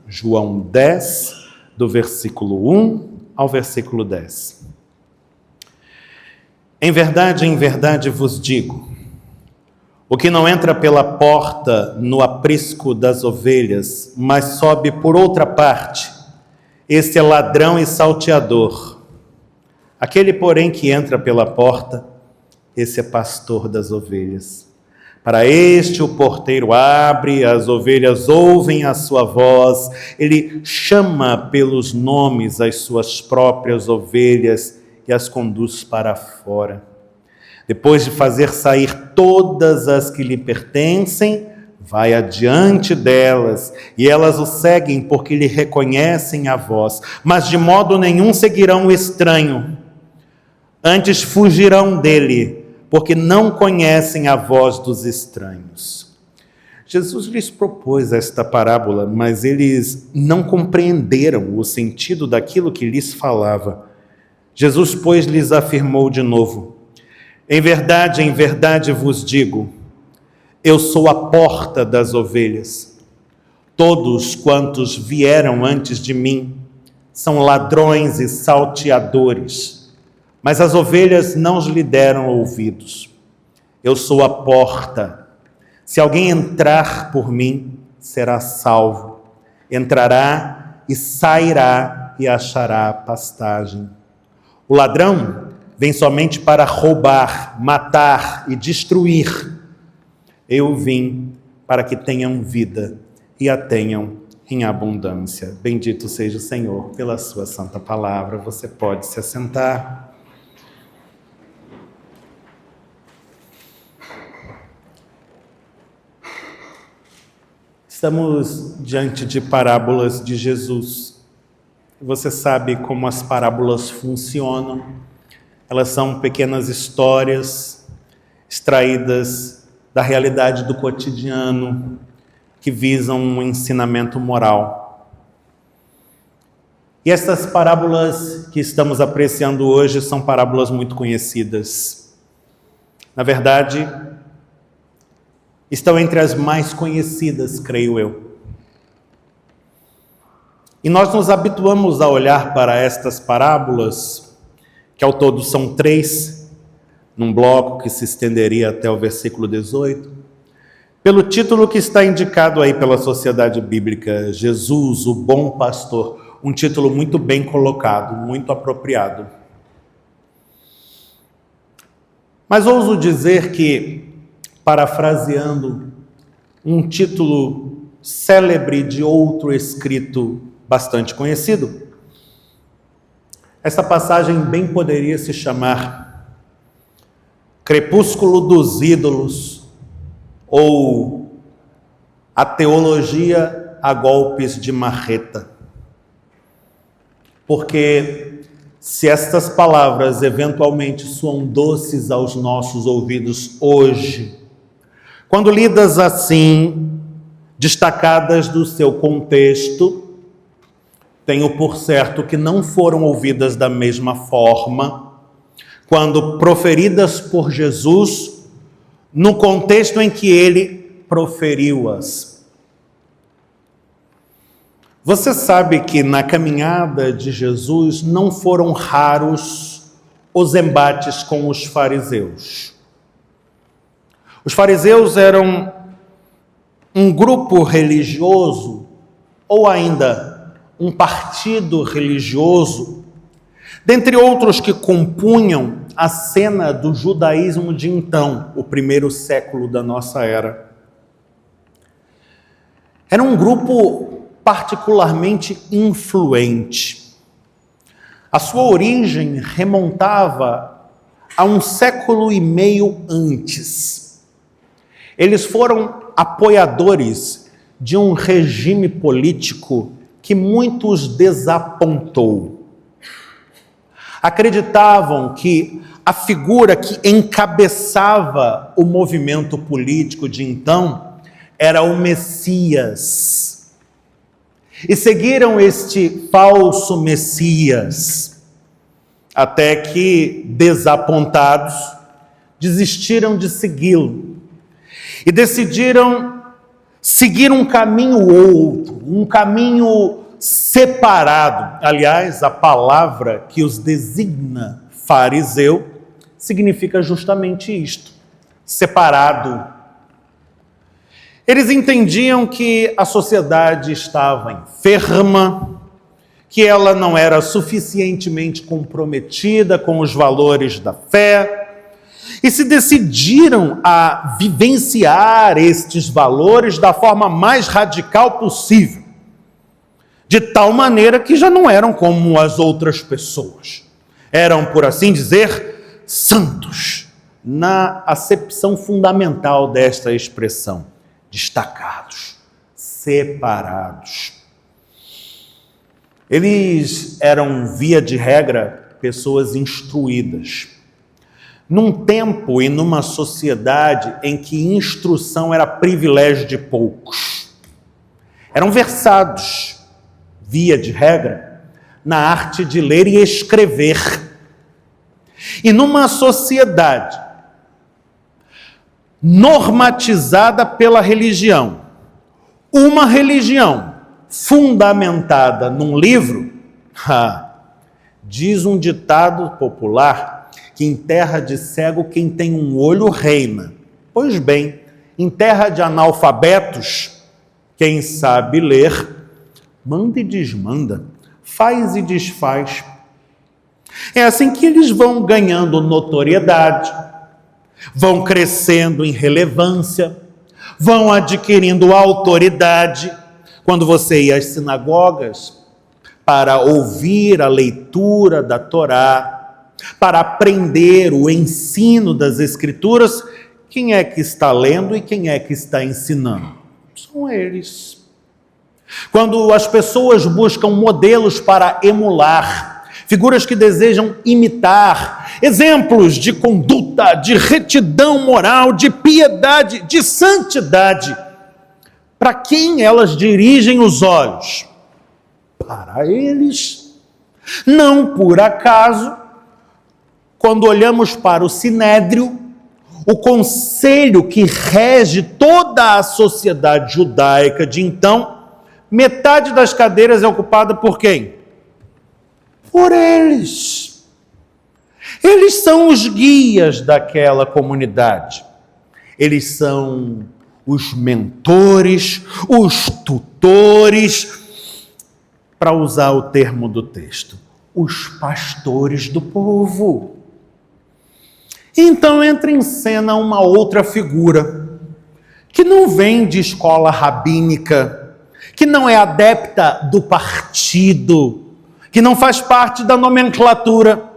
João 10, do versículo 1 ao versículo 10. Em verdade vos digo, o que não entra pela porta no aprisco das ovelhas, mas sobe por outra parte, este é ladrão e salteador. Aquele, porém, que entra pela porta, esse é pastor das ovelhas. Para este o porteiro abre, as ovelhas ouvem a sua voz, ele chama pelos nomes as suas próprias ovelhas e as conduz para fora. Depois de fazer sair todas as que lhe pertencem, vai adiante delas, e elas o seguem porque lhe reconhecem a voz, mas de modo nenhum seguirão o estranho. Antes fugirão dele, porque não conhecem a voz dos estranhos. Jesus lhes propôs esta parábola, mas eles não compreenderam o sentido daquilo que lhes falava. Jesus, pois, lhes afirmou de novo: em verdade vos digo, eu sou a porta das ovelhas. Todos quantos vieram antes de mim são ladrões e salteadores, mas as ovelhas não lhe deram ouvidos. Eu sou a porta. Se alguém entrar por mim, será salvo. Entrará e sairá e achará pastagem. O ladrão vem somente para roubar, matar e destruir. Eu vim para que tenham vida e a tenham em abundância. Bendito seja o Senhor pela sua santa palavra. Você pode se assentar. Estamos diante de parábolas de Jesus. Você sabe como as parábolas funcionam. Elas são pequenas histórias extraídas da realidade do cotidiano que visam um ensinamento moral. E essas parábolas que estamos apreciando hoje são parábolas muito conhecidas. Na verdade, estão entre as mais conhecidas, creio eu. E nós nos habituamos a olhar para estas parábolas, que ao todo são 3, num bloco que se estenderia até o versículo 18, pelo título que está indicado aí pela Sociedade Bíblica, Jesus, o Bom Pastor, um título muito bem colocado, muito apropriado. Mas ouso dizer que, parafraseando um título célebre de outro escrito bastante conhecido, essa passagem bem poderia se chamar Crepúsculo dos Ídolos ou A Teologia a Golpes de Marreta. Porque se estas palavras eventualmente soam doces aos nossos ouvidos hoje, quando lidas assim, destacadas do seu contexto, tenho por certo que não foram ouvidas da mesma forma quando proferidas por Jesus no contexto em que ele proferiu-as. Você sabe que na caminhada de Jesus não foram raros os embates com os fariseus. Os fariseus eram um grupo religioso, ou ainda um partido religioso, dentre outros que compunham a cena do judaísmo de então, o primeiro século da nossa era. Era um grupo particularmente influente. A sua origem remontava a 1,5 séculos antes. Eles foram apoiadores de um regime político que muitos desapontou. Acreditavam que a figura que encabeçava o movimento político de então era o Messias. E seguiram este falso Messias, até que, desapontados, desistiram de segui-lo e decidiram seguir um caminho outro, um caminho separado. Aliás, a palavra que os designa fariseu significa justamente isto, separado. Eles entendiam que a sociedade estava enferma, que ela não era suficientemente comprometida com os valores da fé, e se decidiram a vivenciar estes valores da forma mais radical possível, de tal maneira que já não eram como as outras pessoas. Eram, por assim dizer, santos, na acepção fundamental desta expressão, destacados, separados. Eles eram, via de regra, pessoas instruídas. Num tempo e numa sociedade em que instrução era privilégio de poucos. Eram versados, via de regra, na arte de ler e escrever. E numa sociedade normatizada pela religião, uma religião fundamentada num livro, diz um ditado popular que em terra de cego quem tem um olho reina. Pois bem, em terra de analfabetos, quem sabe ler, manda e desmanda, faz e desfaz. É assim que eles vão ganhando notoriedade, vão crescendo em relevância, vão adquirindo autoridade. Quando você ia às sinagogas para ouvir a leitura da Torá, para aprender o ensino das Escrituras, quem é que está lendo e quem é que está ensinando? São eles. Quando as pessoas buscam modelos para emular, figuras que desejam imitar, exemplos de conduta, de retidão moral, de piedade, de santidade, para quem elas dirigem os olhos? Para eles. Não por acaso, quando olhamos para o Sinédrio, o conselho que rege toda a sociedade judaica de então, metade das cadeiras é ocupada por quem? Por eles. Eles são os guias daquela comunidade. Eles são os mentores, os tutores, para usar o termo do texto, os pastores do povo. Então entra em cena uma outra figura, que não vem de escola rabínica, que não é adepta do partido, que não faz parte da nomenclatura.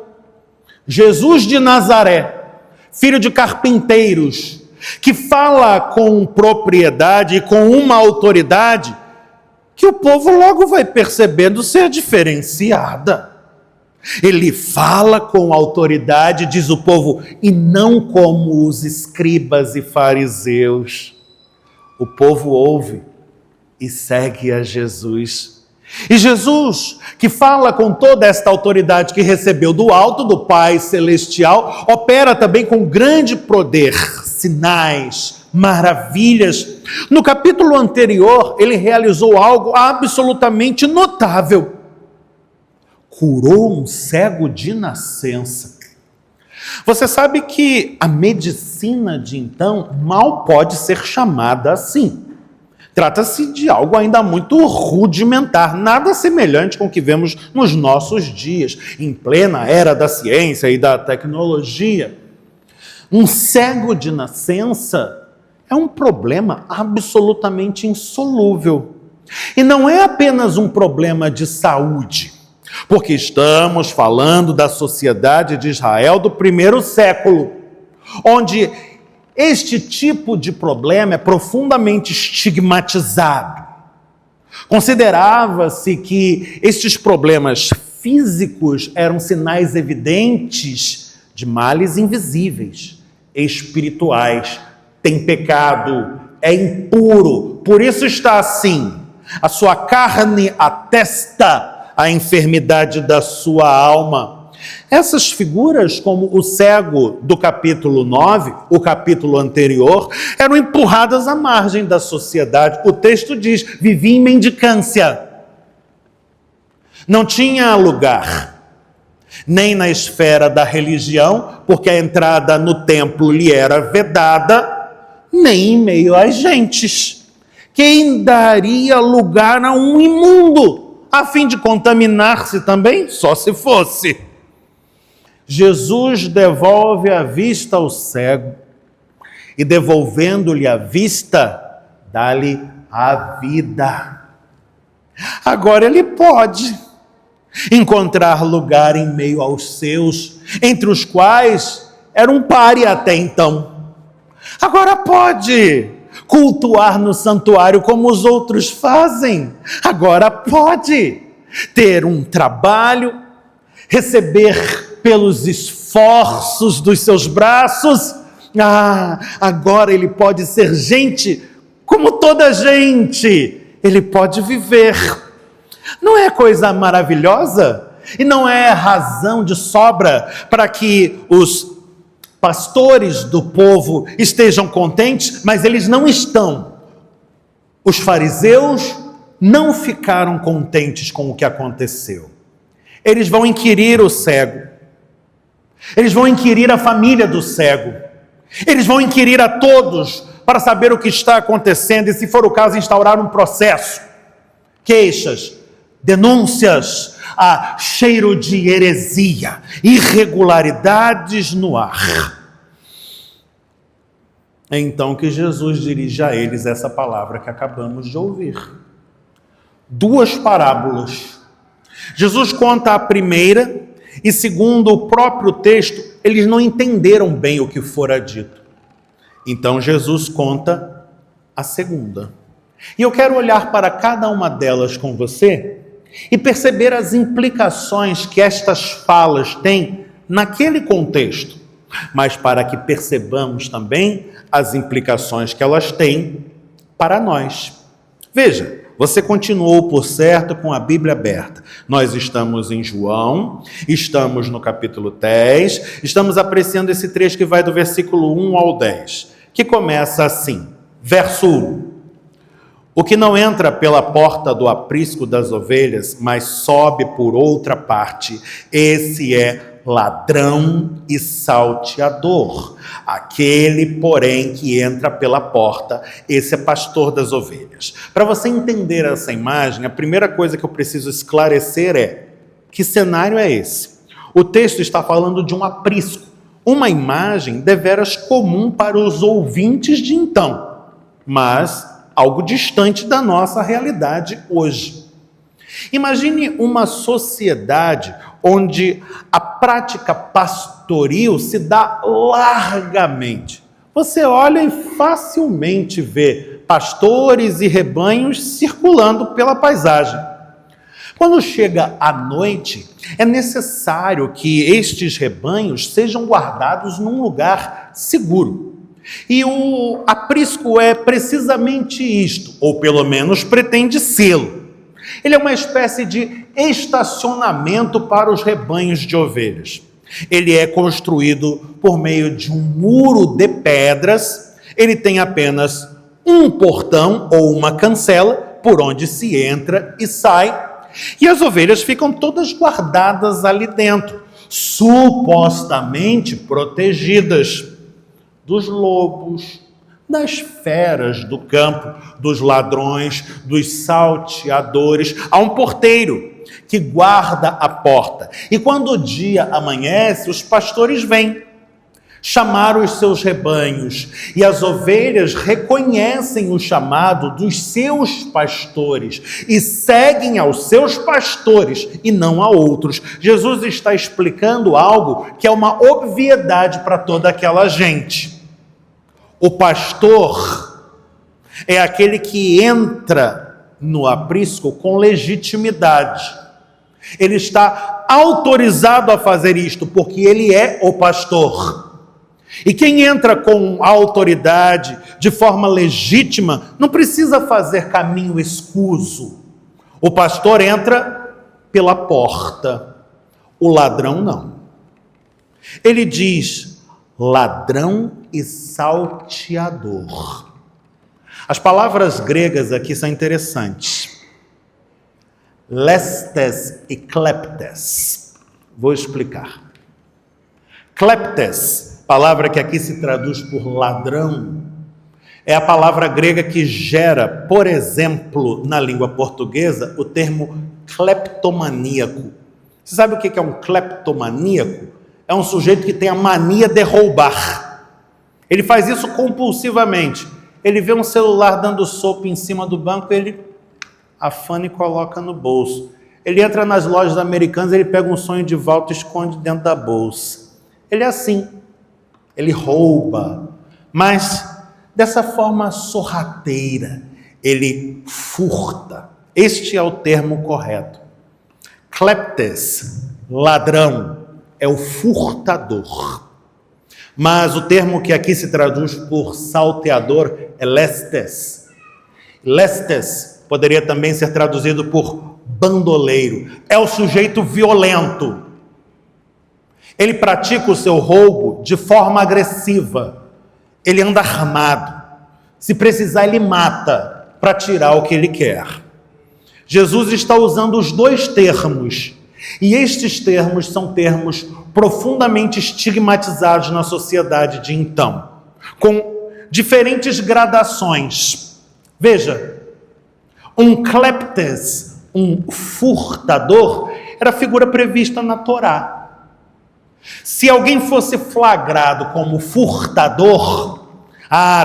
Jesus de Nazaré, filho de carpinteiros, que fala com propriedade e com uma autoridade que o povo logo vai percebendo ser diferenciada. Ele fala com autoridade, diz o povo, e não como os escribas e fariseus. O povo ouve e segue a Jesus. E Jesus, que fala com toda esta autoridade que recebeu do alto, do Pai Celestial, opera também com grande poder, sinais, maravilhas. No capítulo anterior, ele realizou algo absolutamente notável. Curou um cego de nascença. Você sabe que a medicina de então mal pode ser chamada assim. Trata-se de algo ainda muito rudimentar, nada semelhante com o que vemos nos nossos dias, em plena era da ciência e da tecnologia. Um cego de nascença é um problema absolutamente insolúvel. E não é apenas um problema de saúde, porque estamos falando da sociedade de Israel do primeiro século, onde este tipo de problema é profundamente estigmatizado. Considerava-se que estes problemas físicos eram sinais evidentes de males invisíveis, espirituais. Tem pecado, é impuro, por isso está assim. A sua carne atesta a enfermidade da sua alma. Essas figuras, como o cego do capítulo 9, o capítulo anterior, eram empurradas à margem da sociedade. O texto diz, vivia em mendicância. Não tinha lugar, nem na esfera da religião, porque a entrada no templo lhe era vedada, nem em meio às gentes. Quem daria lugar a um imundo, a fim de contaminar-se também? Só se fosse. Jesus devolve a vista ao cego, e devolvendo-lhe a vista, dá-lhe a vida. Agora ele pode encontrar lugar em meio aos seus, entre os quais era um pária até então. Agora pode cultuar no santuário como os outros fazem. Agora pode ter um trabalho, receber pelos esforços dos seus braços. Agora ele pode ser gente como toda gente. Ele pode viver. Não é coisa maravilhosa? E não é razão de sobra para que os pastores do povo estejam contentes, mas eles não estão. Os fariseus não ficaram contentes com o que aconteceu. Eles vão inquirir o cego. Eles vão inquirir a família do cego. Eles vão inquirir a todos para saber o que está acontecendo e, se for o caso, instaurar um processo. Queixas, denúncias, a cheiro de heresia, irregularidades no ar. É então que Jesus dirige a eles essa palavra que acabamos de ouvir. 2 parábolas. Jesus conta a primeira e, segundo o próprio texto, eles não entenderam bem o que fora dito. Então Jesus conta a segunda. E eu quero olhar para cada uma delas com você e perceber as implicações que estas falas têm naquele contexto, mas para que percebamos também as implicações que elas têm para nós. Veja, você continuou, por certo, com a Bíblia aberta. Nós estamos em João, estamos no capítulo 10, estamos apreciando esse trecho que vai do versículo 1 ao 10, que começa assim, verso 1. O que não entra pela porta do aprisco das ovelhas, mas sobe por outra parte, esse é ladrão e salteador. Aquele, porém, que entra pela porta, esse é pastor das ovelhas. Para você entender essa imagem, a primeira coisa que eu preciso esclarecer é: que cenário é esse? O texto está falando de um aprisco, uma imagem deveras comum para os ouvintes de então, mas algo distante da nossa realidade hoje. Imagine uma sociedade onde a prática pastoril se dá largamente. Você olha e facilmente vê pastores e rebanhos circulando pela paisagem. Quando chega a noite, é necessário que estes rebanhos sejam guardados num lugar seguro. E o aprisco é precisamente isto, ou pelo menos pretende sê-lo. Ele é uma espécie de estacionamento para os rebanhos de ovelhas. Ele é construído por meio de um muro de pedras. Ele tem apenas um portão ou uma cancela por onde se entra e sai. E as ovelhas ficam todas guardadas ali dentro, supostamente protegidas dos lobos, das feras do campo, dos ladrões, dos salteadores. Há um porteiro que guarda a porta. E quando o dia amanhece, os pastores vêm chamar os seus rebanhos. E as ovelhas reconhecem o chamado dos seus pastores e seguem aos seus pastores e não a outros. Jesus está explicando algo que é uma obviedade para toda aquela gente. O pastor é aquele que entra no aprisco com legitimidade. Ele está autorizado a fazer isto, porque ele é o pastor. E quem entra com autoridade, de forma legítima, não precisa fazer caminho escuso. O pastor entra pela porta. O ladrão não. Ele diz ladrão e salteador. As palavras gregas aqui são interessantes. Lestes e kleptes. Vou explicar. Kleptes, palavra que aqui se traduz por ladrão, é a palavra grega que gera, por exemplo, na língua portuguesa, o termo cleptomaníaco. Você sabe o que é um cleptomaníaco? É um sujeito que tem a mania de roubar. Ele faz isso compulsivamente. Ele vê um celular dando sopa em cima do banco, ele afana e coloca no bolso. Ele entra nas lojas americanas, ele pega um sonho de volta e esconde dentro da bolsa. Ele é assim. Ele rouba. Mas dessa forma sorrateira, ele furta. Este é o termo correto. Kleptes, ladrão, é o furtador. Mas o termo que aqui se traduz por salteador é lestes. Lestes poderia também ser traduzido por bandoleiro. É o sujeito violento. Ele pratica o seu roubo de forma agressiva. Ele anda armado. Se precisar, ele mata para tirar o que ele quer. Jesus está usando os dois termos. E estes termos são termos profundamente estigmatizados na sociedade de então, com diferentes gradações. Veja, um kleptes, um furtador, era a figura prevista na Torá. Se alguém fosse flagrado como furtador,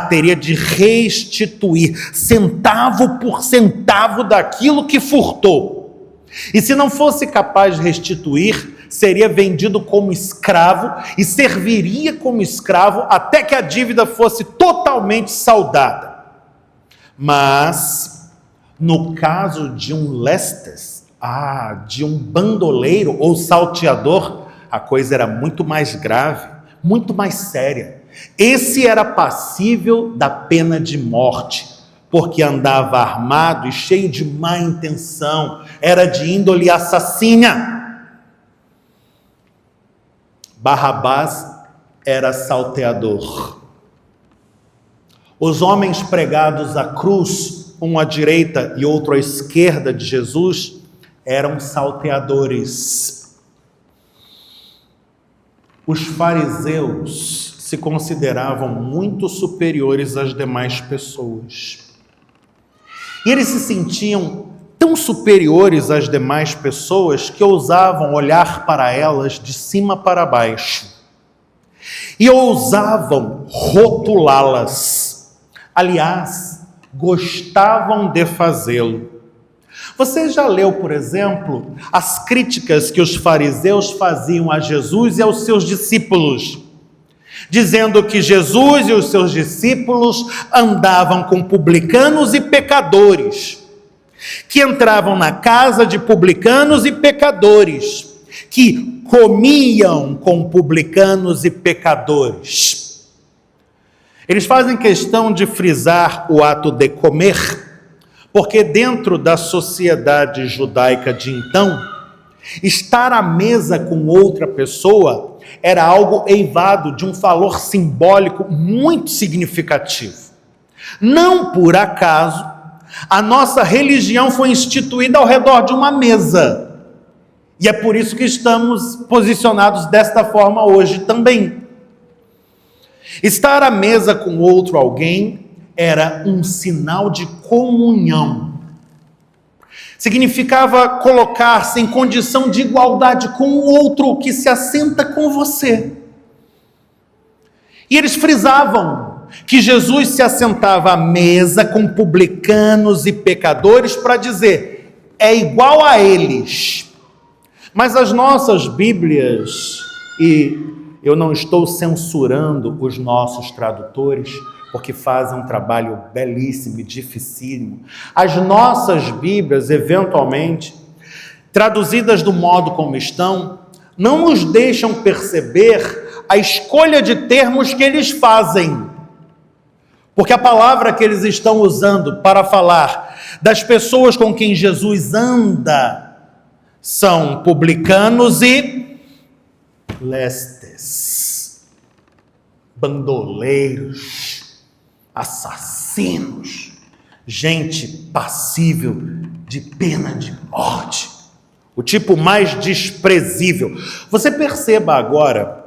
teria de restituir centavo por centavo daquilo que furtou. E se não fosse capaz de restituir, seria vendido como escravo e serviria como escravo até que a dívida fosse totalmente saldada. Mas, no caso de um lestes, de um bandoleiro ou salteador, a coisa era muito mais grave, muito mais séria. Esse era passível da pena de morte, porque andava armado e cheio de má intenção, era de índole assassina. Barrabás era salteador. Os homens pregados à cruz, um à direita e outro à esquerda de Jesus, eram salteadores. Os fariseus se consideravam muito superiores às demais pessoas. E eles se sentiam tão superiores às demais pessoas que ousavam olhar para elas de cima para baixo. E ousavam rotulá-las. Aliás, gostavam de fazê-lo. Você já leu, por exemplo, as críticas que os fariseus faziam a Jesus e aos seus discípulos, dizendo que Jesus e os seus discípulos andavam com publicanos e pecadores, que entravam na casa de publicanos e pecadores, que comiam com publicanos e pecadores. Eles fazem questão de frisar o ato de comer, porque dentro da sociedade judaica de então, estar à mesa com outra pessoa era algo eivado de um valor simbólico muito significativo. Não por acaso, a nossa religião foi instituída ao redor de uma mesa. E é por isso que estamos posicionados desta forma hoje também. Estar à mesa com outro alguém era um sinal de comunhão. Significava colocar-se em condição de igualdade com o outro que se assenta com você. E eles frisavam que Jesus se assentava à mesa com publicanos e pecadores para dizer, é igual a eles. Mas as nossas Bíblias, e eu não estou censurando os nossos tradutores, porque fazem um trabalho belíssimo e dificílimo. As nossas Bíblias, eventualmente, traduzidas do modo como estão, não nos deixam perceber a escolha de termos que eles fazem. Porque a palavra que eles estão usando para falar das pessoas com quem Jesus anda são publicanos e lestes, bandoleiros, assassinos, gente passível de pena de morte, o tipo mais desprezível. Você perceba agora,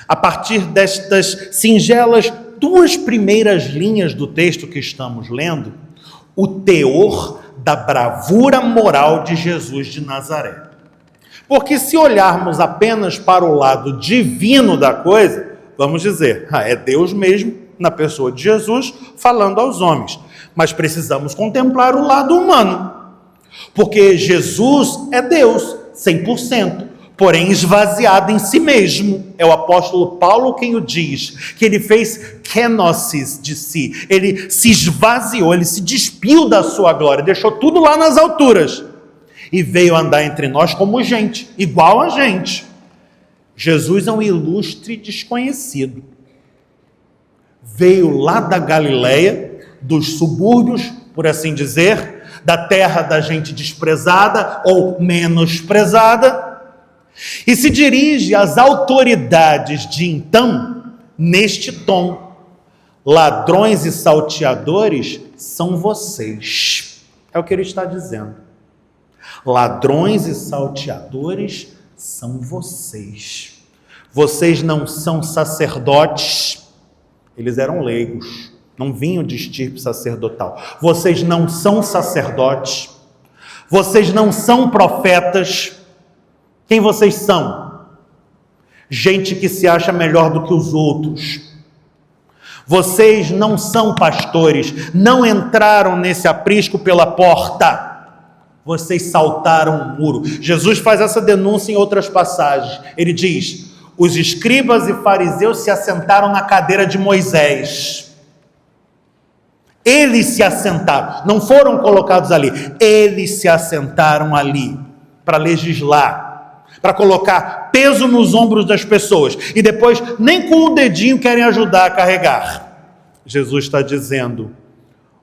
a partir destas singelas 2 primeiras linhas do texto que estamos lendo, o teor da bravura moral de Jesus de Nazaré. Porque se olharmos apenas para o lado divino da coisa, vamos dizer, é Deus mesmo, na pessoa de Jesus, falando aos homens. Mas precisamos contemplar o lado humano. Porque Jesus é Deus, 100%, porém esvaziado em si mesmo. É o apóstolo Paulo quem o diz, que ele fez kenosis de si. Ele se esvaziou, ele se despiu da sua glória, deixou tudo lá nas alturas. E veio andar entre nós como gente, igual a gente. Jesus é um ilustre desconhecido. Veio lá da Galileia, dos subúrbios, por assim dizer, da terra da gente desprezada ou menosprezada, e se dirige às autoridades de então, neste tom: ladrões e salteadores são vocês. É o que ele está dizendo. Ladrões e salteadores são vocês. Vocês não são sacerdotes. Eles eram leigos, não vinham de estirpe sacerdotal. Vocês não são sacerdotes. Vocês não são profetas. Quem vocês são? Gente que se acha melhor do que os outros. Vocês não são pastores, não entraram nesse aprisco pela porta. Vocês saltaram o muro. Jesus faz essa denúncia em outras passagens. Ele diz: os escribas e fariseus se assentaram na cadeira de Moisés. Eles se assentaram, não foram colocados ali. Eles se assentaram ali para legislar, para colocar peso nos ombros das pessoas, e depois nem com o dedinho querem ajudar a carregar. Jesus está dizendo: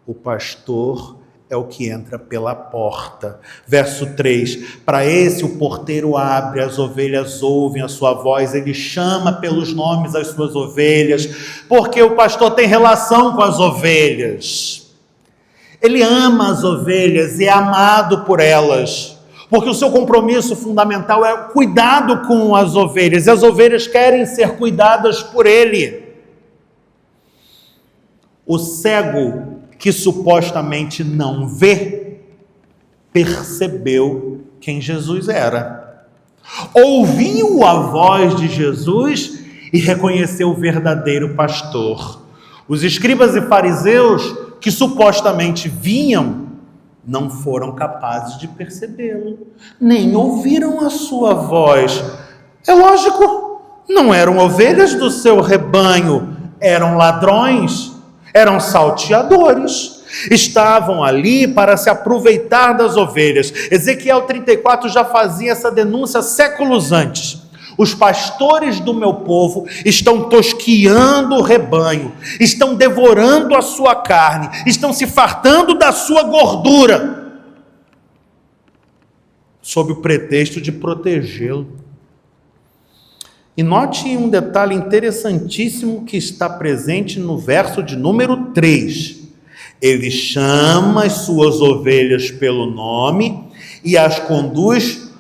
o pastor é o que entra pela porta. Verso 3, para esse o porteiro abre, as ovelhas ouvem a sua voz, ele chama pelos nomes as suas ovelhas, porque o pastor tem relação com as ovelhas. Ele ama as ovelhas e é amado por elas, porque o seu compromisso fundamental é o cuidado com as ovelhas, e as ovelhas querem ser cuidadas por ele. O cego que supostamente não vê, percebeu quem Jesus era. Ouviu a voz de Jesus e reconheceu o verdadeiro pastor. Os escribas e fariseus, que supostamente vinham, não foram capazes de percebê-lo, nem ouviram a sua voz. É lógico, não eram ovelhas do seu rebanho, eram ladrões, eram salteadores, estavam ali para se aproveitar das ovelhas. Ezequiel 34 já fazia essa denúncia séculos antes. Os pastores do meu povo estão tosquiando o rebanho, estão devorando a sua carne, estão se fartando da sua gordura, sob o pretexto de protegê-lo. E note um detalhe interessantíssimo que está presente no verso de número 3. Ele chama as suas ovelhas pelo nome e as conduz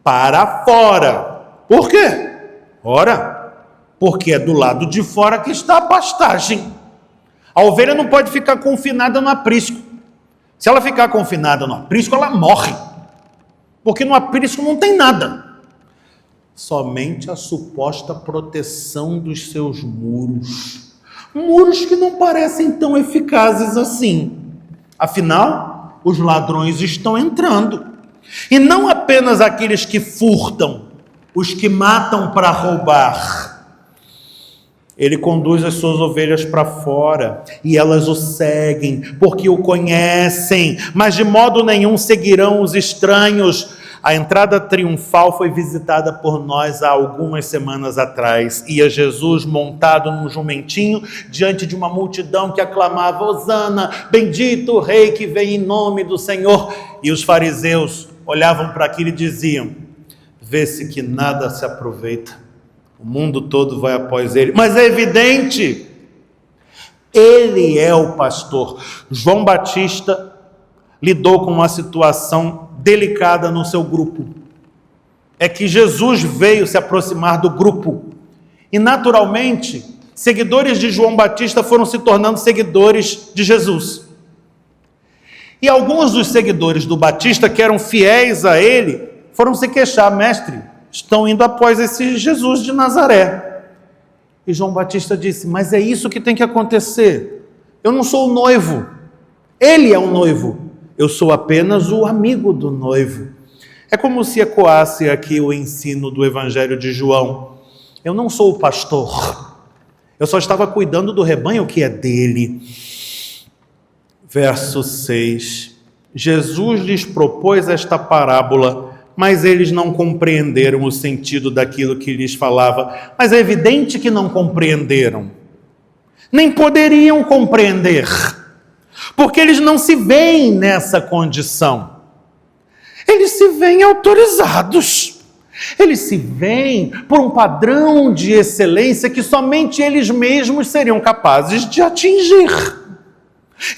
para fora. Por quê? Ora, porque é do lado de fora que está a pastagem. A ovelha não pode ficar confinada no aprisco. Se ela ficar confinada no aprisco, ela morre. Porque no aprisco não tem nada. Somente a suposta proteção dos seus muros. Muros que não parecem tão eficazes assim. Afinal, os ladrões estão entrando. E não apenas aqueles que furtam, os que matam para roubar. Ele conduz as suas ovelhas para fora e elas o seguem, porque o conhecem, mas de modo nenhum seguirão os estranhos. A entrada triunfal foi visitada por nós há algumas semanas atrás. Ia Jesus montado num jumentinho diante de uma multidão que aclamava: Hosana, bendito o rei que vem em nome do Senhor. E os fariseus olhavam para aquilo e diziam: vê-se que nada se aproveita. O mundo todo vai após ele. Mas é evidente, ele é o pastor. João Batista lidou com uma situação delicada no seu grupo. É que Jesus veio se aproximar do grupo. E naturalmente, seguidores de João Batista foram se tornando seguidores de Jesus. E alguns dos seguidores do Batista, que eram fiéis a ele, foram se queixar: mestre, estão indo após esse Jesus de Nazaré. E João Batista disse: mas é isso que tem que acontecer. Eu não sou o noivo, ele é o noivo, eu sou apenas o amigo do noivo. É como se ecoasse aqui o ensino do Evangelho de João. Eu não sou o pastor, eu só estava cuidando do rebanho que é dele. Verso 6. Jesus lhes propôs esta parábola, mas eles não compreenderam o sentido daquilo que lhes falava. Mas é evidente que não compreenderam. Nem poderiam compreender, porque eles não se veem nessa condição. Eles se veem autorizados. Eles se veem por um padrão de excelência que somente eles mesmos seriam capazes de atingir.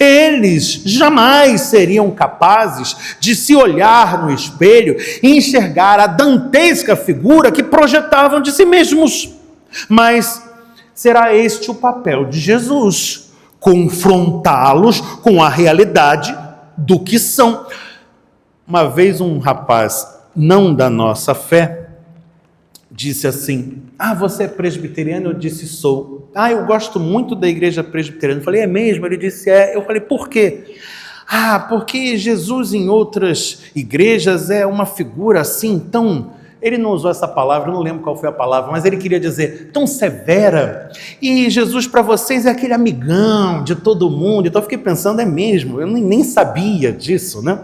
Eles jamais seriam capazes de se olhar no espelho e enxergar a dantesca figura que projetavam de si mesmos. Mas será este o papel de Jesus: confrontá-los com a realidade do que são. Uma vez um rapaz, não da nossa fé, disse assim: você é presbiteriano? Eu disse: sou. Eu gosto muito da igreja presbiteriana. Eu falei: é mesmo? Ele disse: é. Eu falei: por quê? Porque Jesus em outras igrejas é uma figura assim tão... Ele não usou essa palavra, eu não lembro qual foi a palavra, mas ele queria dizer tão severa. E Jesus para vocês é aquele amigão de todo mundo. Então eu fiquei pensando: é mesmo? Eu nem sabia disso, né?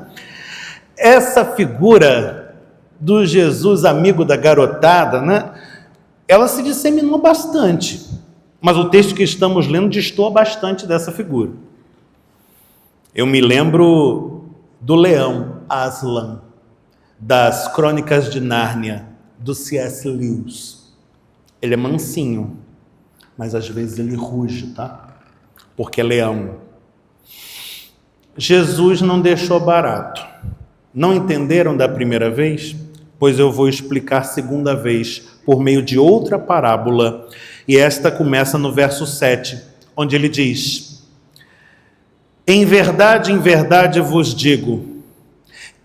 Essa figura do Jesus amigo da garotada, né? Ela se disseminou bastante, mas o texto que estamos lendo destoa bastante dessa figura. Eu me lembro do leão Aslan, das Crônicas de Nárnia, do C.S. Lewis. Ele é mansinho, mas às vezes ele ruge, tá? Porque é leão. Jesus não deixou barato. Não entenderam da primeira vez? Pois eu vou explicar segunda vez, por meio de outra parábola. E esta começa no verso 7, onde ele diz: em verdade vos digo,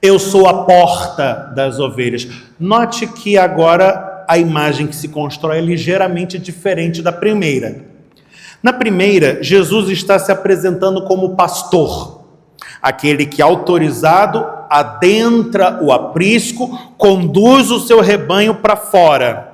eu sou a porta das ovelhas. Note que agora a imagem que se constrói é ligeiramente diferente da primeira. Na primeira, Jesus está se apresentando como pastor, aquele que, autorizado, adentra o aprisco, conduz o seu rebanho para fora.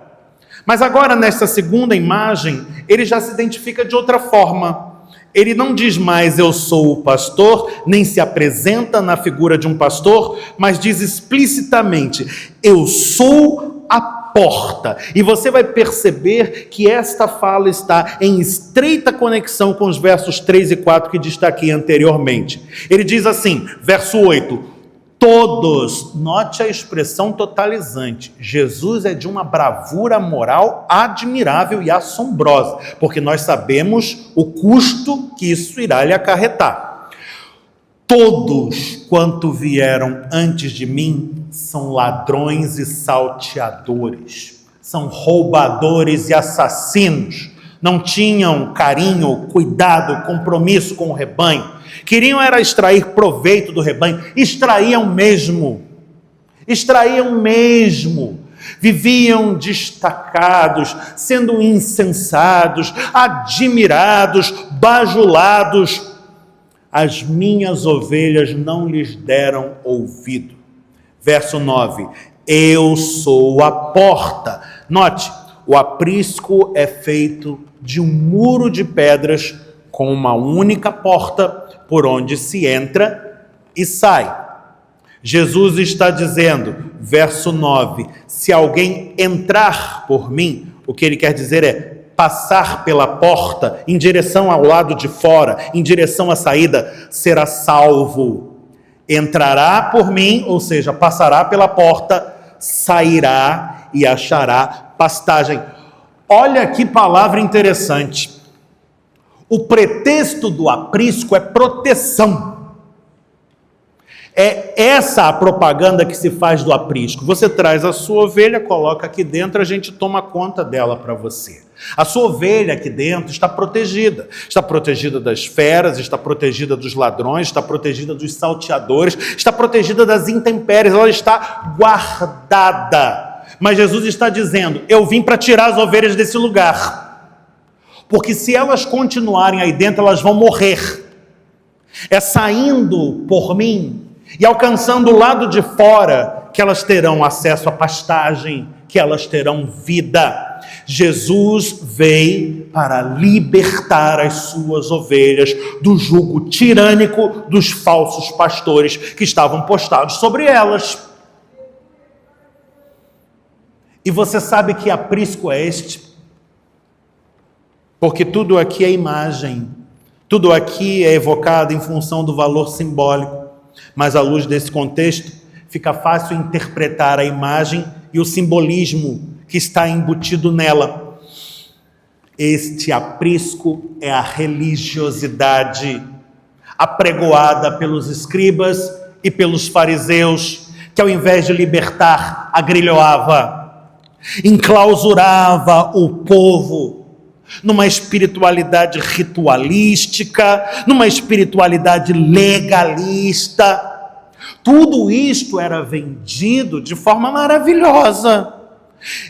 Mas agora, nesta segunda imagem, ele já se identifica de outra forma. Ele não diz mais eu sou o pastor, nem se apresenta na figura de um pastor, mas diz explicitamente: eu sou a porta. E você vai perceber que esta fala está em estreita conexão com os versos 3 e 4 que destaquei anteriormente. Ele diz assim, verso 8: todos, note a expressão totalizante, Jesus é de uma bravura moral admirável e assombrosa, porque nós sabemos o custo que isso irá lhe acarretar. Todos quanto vieram antes de mim são ladrões e salteadores, são roubadores e assassinos, não tinham carinho, cuidado, compromisso com o rebanho, queriam era extrair proveito do rebanho, extraíam mesmo, viviam destacados, sendo insensados, admirados, bajulados. As minhas ovelhas não lhes deram ouvido. Verso 9, eu sou a porta. Note, o aprisco é feito de um muro de pedras com uma única porta por onde se entra e sai. Jesus está dizendo, verso 9, se alguém entrar por mim, o que ele quer dizer é passar pela porta em direção ao lado de fora, em direção à saída, será salvo. Entrará por mim, ou seja, passará pela porta, sairá e achará pastagem. Olha que palavra interessante. O pretexto do aprisco é proteção. É essa a propaganda que se faz do aprisco. Você traz a sua ovelha, coloca aqui dentro, a gente toma conta dela para você. A sua ovelha aqui dentro está protegida. Está protegida das feras, está protegida dos ladrões, está protegida dos salteadores, está protegida das intempéries, ela está guardada. Mas Jesus está dizendo, eu vim para tirar as ovelhas desse lugar. Porque se elas continuarem aí dentro, elas vão morrer. É saindo por mim e alcançando o lado de fora que elas terão acesso à pastagem, que elas terão vida. Jesus veio para libertar as suas ovelhas do jugo tirânico dos falsos pastores que estavam postados sobre elas. E você sabe que aprisco é este? Porque tudo aqui é imagem, tudo aqui é evocado em função do valor simbólico, mas à luz desse contexto fica fácil interpretar a imagem e o simbolismo que está embutido nela. Este aprisco é a religiosidade apregoada pelos escribas e pelos fariseus, que ao invés de libertar, agrilhoava, enclausurava o povo numa espiritualidade ritualística, numa espiritualidade legalista. Tudo isto era vendido de forma maravilhosa.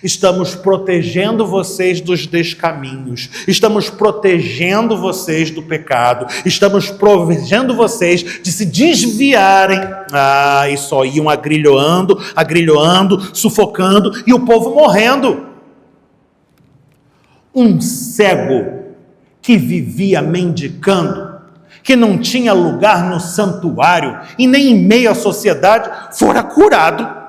Estamos protegendo vocês dos descaminhos, estamos protegendo vocês do pecado, estamos protegendo vocês de se desviarem. E só iam agrilhoando, sufocando e o povo morrendo. Um cego que vivia mendicando, que não tinha lugar no santuário e nem em meio à sociedade, fora curado.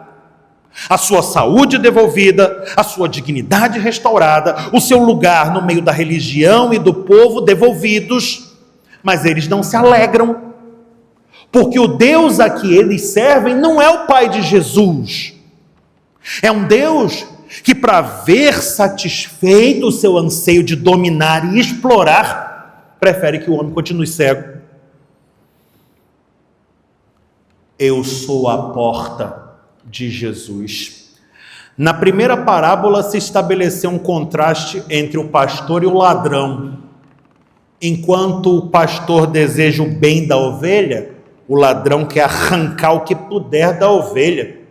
A sua saúde devolvida, a sua dignidade restaurada, o seu lugar no meio da religião e do povo devolvidos. Mas eles não se alegram, porque o Deus a que eles servem não é o Pai de Jesus. É um Deus que, para ver satisfeito o seu anseio de dominar e explorar, prefere que o homem continue cego. Eu sou a porta de Jesus. Na primeira parábola se estabeleceu um contraste entre o pastor e o ladrão. Enquanto o pastor deseja o bem da ovelha, o ladrão quer arrancar o que puder da ovelha.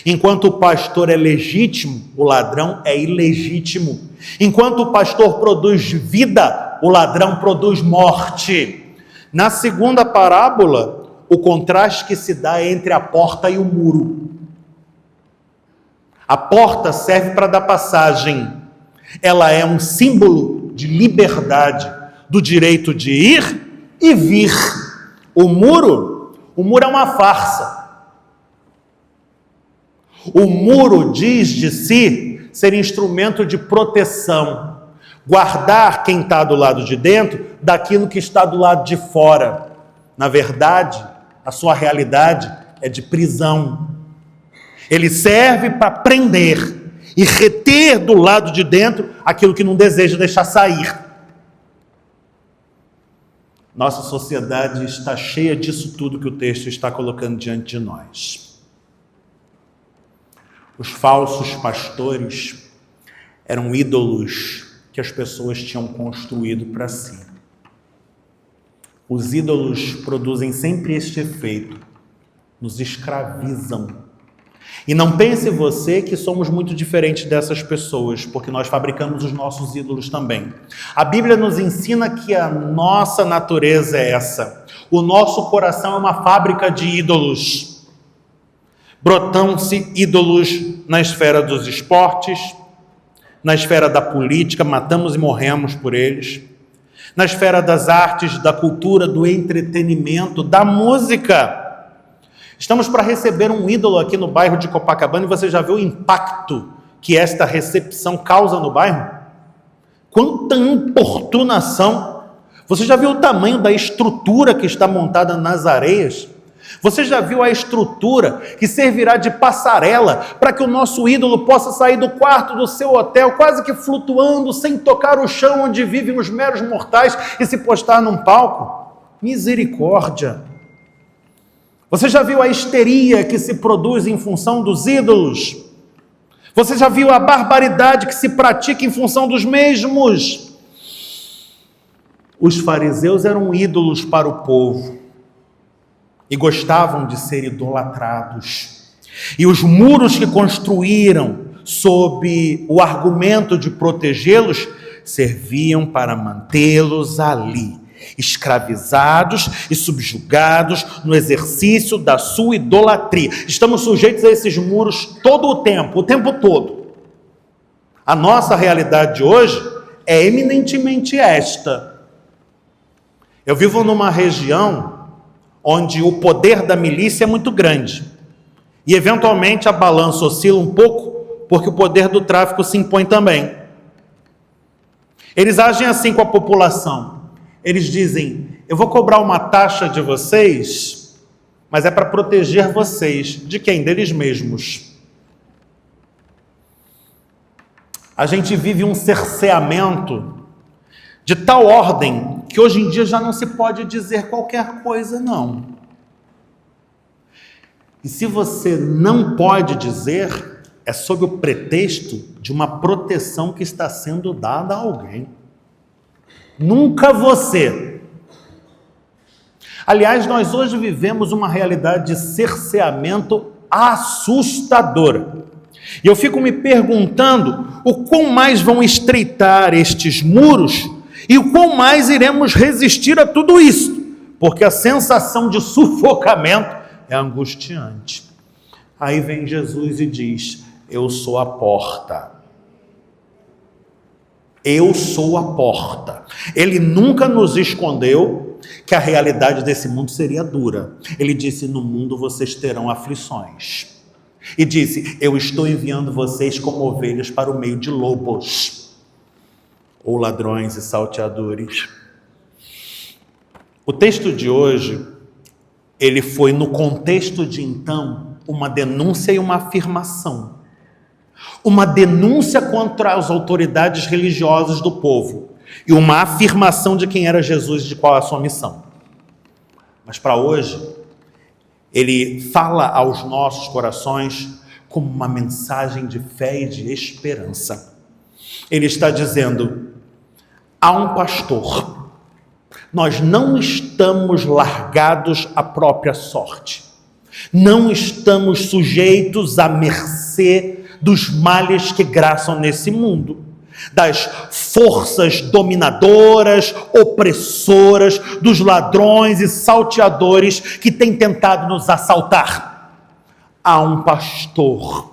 Enquanto o pastor é legítimo, o ladrão é ilegítimo. Enquanto o pastor produz vida, o ladrão produz morte. Na segunda parábola, o contraste que se dá é entre a porta e o muro. A porta serve para dar passagem. Ela é um símbolo de liberdade, do direito de ir e vir. O muro é uma farsa. O muro diz de si ser instrumento de proteção, guardar quem está do lado de dentro daquilo que está do lado de fora. Na verdade, a sua realidade é de prisão. Ele serve para prender e reter do lado de dentro aquilo que não deseja deixar sair. Nossa sociedade está cheia disso tudo que o texto está colocando diante de nós. Os falsos pastores eram ídolos que as pessoas tinham construído para si. Os ídolos produzem sempre este efeito, nos escravizam. E não pense você que somos muito diferentes dessas pessoas, porque nós fabricamos os nossos ídolos também. A Bíblia nos ensina que a nossa natureza é essa. O nosso coração é uma fábrica de ídolos. Brotam-se ídolos na esfera dos esportes, na esfera da política, matamos e morremos por eles, na esfera das artes, da cultura, do entretenimento, da música. Estamos para receber um ídolo aqui no bairro de Copacabana e você já viu o impacto que esta recepção causa no bairro? Quanta importunação! Você já viu o tamanho da estrutura que está montada nas areias? Você já viu a estrutura que servirá de passarela para que o nosso ídolo possa sair do quarto do seu hotel, quase que flutuando, sem tocar o chão onde vivem os meros mortais, e se postar num palco? Misericórdia! Você já viu a histeria que se produz em função dos ídolos? Você já viu a barbaridade que se pratica em função dos mesmos? Os fariseus eram ídolos para o povo e gostavam de ser idolatrados. E os muros que construíram sob o argumento de protegê-los serviam para mantê-los ali, escravizados e subjugados no exercício da sua idolatria. Estamos sujeitos a esses muros todo o tempo todo. A nossa realidade de hoje é eminentemente esta. Eu vivo numa região onde o poder da milícia é muito grande. E eventualmente a balança oscila um pouco, porque o poder do tráfico se impõe também. Eles agem assim com a população. Eles dizem: eu vou cobrar uma taxa de vocês, mas é para proteger vocês. De quem? Deles mesmos. A gente vive um cerceamento de tal ordem que hoje em dia já não se pode dizer qualquer coisa, não. E se você não pode dizer, é sob o pretexto de uma proteção que está sendo dada a alguém. Nunca você. Aliás, nós hoje vivemos uma realidade de cerceamento assustadora. E eu fico me perguntando o quão mais vão estreitar estes muros e o quão mais iremos resistir a tudo isso, porque a sensação de sufocamento é angustiante. Aí vem Jesus e diz: eu sou a porta. Eu sou a porta. Ele nunca nos escondeu que a realidade desse mundo seria dura. Ele disse: no mundo vocês terão aflições. E disse: eu estou enviando vocês como ovelhas para o meio de lobos, ou ladrões e salteadores. O texto de hoje, ele foi no contexto de então, uma denúncia e uma afirmação. Uma denúncia contra as autoridades religiosas do povo e uma afirmação de quem era Jesus e de qual é a sua missão. Mas para hoje, ele fala aos nossos corações como uma mensagem de fé e de esperança. Ele está dizendo: há um pastor. Nós não estamos largados à própria sorte. Não estamos sujeitos à mercê dos males que graçam nesse mundo, das forças dominadoras, opressoras, dos ladrões e salteadores que têm tentado nos assaltar. Há um pastor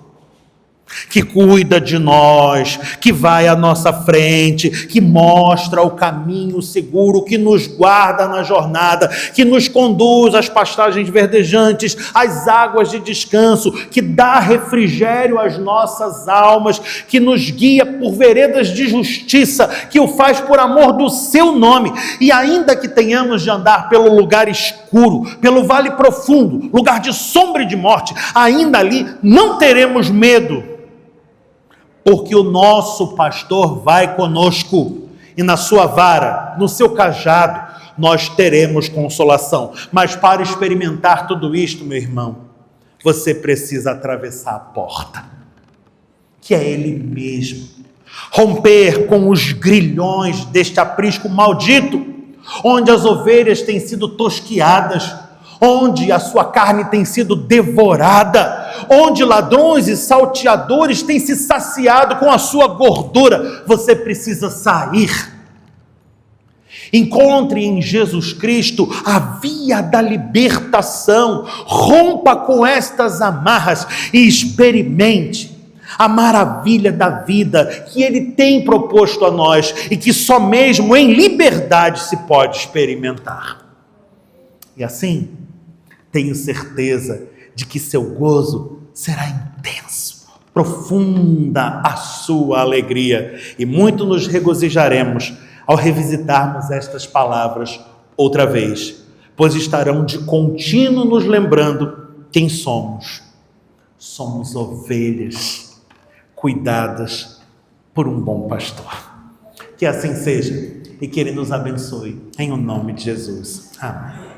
que cuida de nós, que vai à nossa frente, que mostra o caminho seguro, que nos guarda na jornada, que nos conduz às pastagens verdejantes, às águas de descanso, que dá refrigério às nossas almas, que nos guia por veredas de justiça, que o faz por amor do seu nome. E ainda que tenhamos de andar pelo lugar escuro, pelo vale profundo, lugar de sombra e de morte, ainda ali não teremos medo, porque o nosso pastor vai conosco, e na sua vara, no seu cajado, nós teremos consolação. Mas para experimentar tudo isto, meu irmão, você precisa atravessar a porta, que é Ele mesmo, romper com os grilhões deste aprisco maldito, onde as ovelhas têm sido tosquiadas, onde a sua carne tem sido devorada, onde ladrões e salteadores têm se saciado com a sua gordura. Você precisa sair. Encontre em Jesus Cristo a via da libertação. Rompa com estas amarras e experimente a maravilha da vida que Ele tem proposto a nós e que só mesmo em liberdade se pode experimentar. E assim, tenho certeza de que seu gozo será intenso, profunda a sua alegria, e muito nos regozijaremos ao revisitarmos estas palavras outra vez, pois estarão de contínuo nos lembrando quem somos. Somos ovelhas cuidadas por um bom pastor. Que assim seja e que Ele nos abençoe, em o nome de Jesus. Amém.